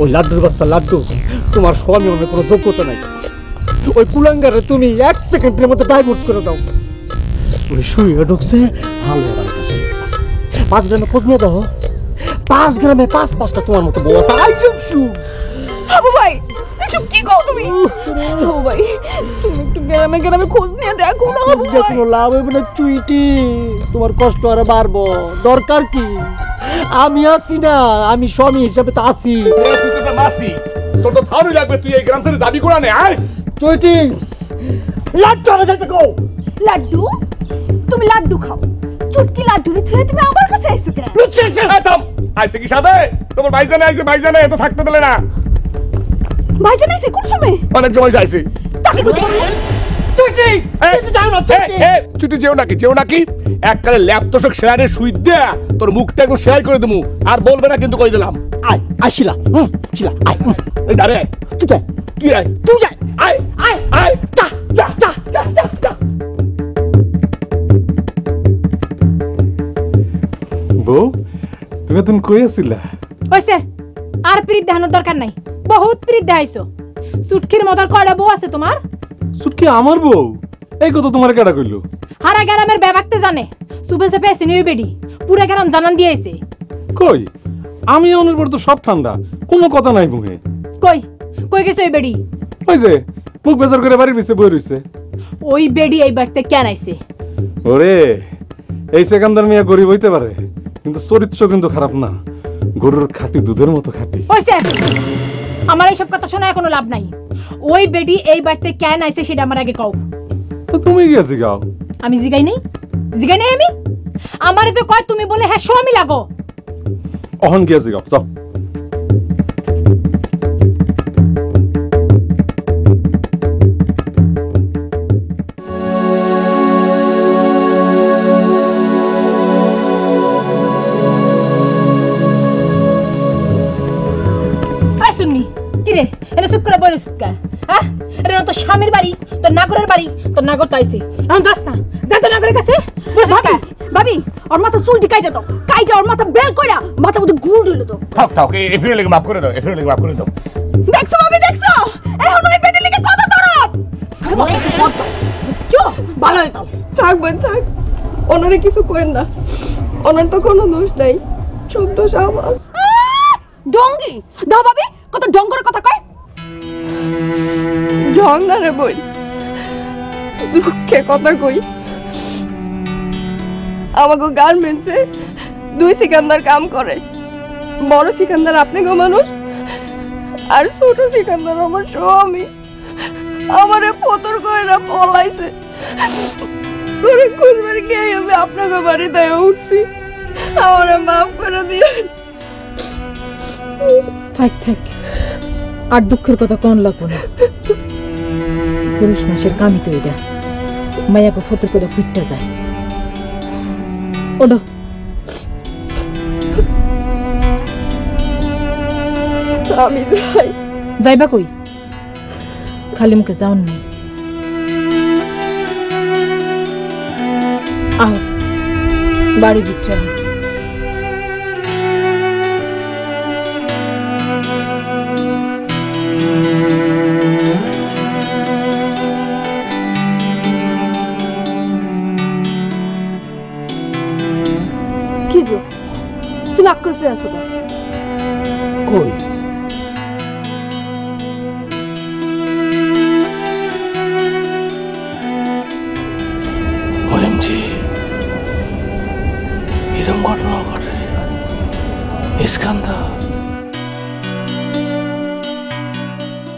ওই লাড্ডুর বাচ্চা লাড্ডু তোমার স্বামী অনেক কোনো যোগ্যতা নাই। ওই কুলাঙ্গারে তুমি 1 সেকেন্ডের মধ্যে ডাইভোর্স করে দাও। ওই শুয়ে ঢুকছে ভালো বাড়িতেছে 5 গ্রামে খোঁজ নিয়ে দাও। 5 গ্রামে 5-5টা তোমার মতো বউ আছে। আই ডোন্ট শু বাবু ভাই এসব কি কও তুমি? বাবু ভাই তুমি একটু গ্রামে গ্রামে খোঁজ নিয়ে দেখো না। বাবু ভাই কোনো লাভ হবে না চুইটি, তোমার কষ্ট আরো বাড়বো। দরকার কি? আমি আছি না, আমি স্বামী হিসাবে তো আছি। তুই তো মাসি, তোর তো ভালোই লাগবে। তুই এই গ্রাম ছেড়ে যাবি কোনা নে? আয় চুইটি লাড্ডু আনা যাইতে কও। লাড্ডু? তুমি লাড্ডু খাও, চুটকি লাড্ডুরে থুয়ে তুমি আমার কাছে আইছো কেন? থাম। আইছে কি সাথে? তোমার ভাইজানে আইছে, ভাইজানে এত থাকতে দিলে না। ভাইজান আইছে কোন সময়? অনেক সময় আইছে। তাকে কোথায়? চুইটি তুই যাও না ছুটি যেও নাকি এককালে ল্যাপটপ শেয়ারে সুই দেয়া তোর মুখটা একটু শেয়ার করে দেবো। আর বলবে না কিন্তু কই দিলাম। আয় আসিলা শিলা আয়। এই দাঁড়ে তুই যা, কি আয় তুই যা, আয় আয় আয় যা যা যা যা যা যা। বউ তুমি তুমি কই আছিলা? হইছে আর পিরিত দেখানোর দরকার নাই, বহুত পিরিত দেখাইছো। সুটকির মতন কয়টা বউ আছে তোমার? সুটকি আমার বউ? এই কথা তোমার কেডা কইলো? হারা গ্রামের ব্যাপারতে জানে। সুবে সে পেছে নিয়ে বেডি পুরা গ্রাম জানান দিয়েছে। কই আমি অনের পর তো সব ঠান্ডা, কোনো কথা নাই মুখে। কই কই গেছে ওই বেডি? ওই যে মুখ বেজার করে বাড়ির পিছে বই রইছে। ওই বেডি এই বাড়িতে কেন আইছে? ওরে এই সেকান্দার মিয়া গরিব হইতে পারে, কিন্তু চরিত্র কিন্তু খারাপ না। গরুর খাঁটি দুধের মতো খাঁটি। হইছে আমার এইসব কথা শোনা কোনো লাভ নাই। ওই বেডি এই বাড়িতে কেন আইছে সেটা আমার আগে কও। তো তুমি গেছি গাও। আমি জিগাই নাই আমি? আমারে তো কয় তুমি বলে হ্যাঁ স্বামী লাগো। অহন গেছি গাও যাও। কিরে এটা চুপ করে বলে সুটকা? হ্যাঁ এটা তো স্বামীর বাড়ি, তোর নাগরের বাড়ি। তোর নাগর তো আইছে, এখন যাস না, যা তো নাগরের কাছে। ভাবি ওর মাথা চুলটি কাইটা দাও, কাইটা ওর মাথা বেল কইরা মাথা মধ্যে গুড় দিলে দাও। থাক এই ফিরে লেগে মাফ করে দাও, দেখছো ভাবি দেখছো? এখন ওই পেটে লেগে কত দরদ। চো ভালো হয়ে যাও। থাকবেন থাক, ওনারে কিছু করেন না, ওনার তো কোনো দোষ নাই, সব দোষ আমার। ডঙ্গি দাও ভাবি, কত ডং করে কথা কয়। ডং না রে বই, দুঃখে কথা কই। আমাকে গার্মেন্টসে 2 সিকান্দার কাম করে। বড় সিকান্দার আপনি গো মানুষ, আর ছোট সিকান্দার আমার স্বামী। আমারে ফতর করে না পলাইছে। ওরে খুঁজবার গিয়ে আমি আপনাকে বাড়িতে উঠছি, আমারে মাফ করে দিয়ে। থাক আর দুঃখের কথা কোন লাগবো না। পুরুষ মানুষের কামই তো এটা, মায়াকে ফতর করে ফুটতে যায়। ওডো আমি যাই। যাইবা কই? খালি মুখে যাওন নেই। আহ বাড়ি ভিতরে তুমি আক্রোশে আছো না? কই ওএমজি এরকম ঘটনা ঘটে। ইস্কান্দার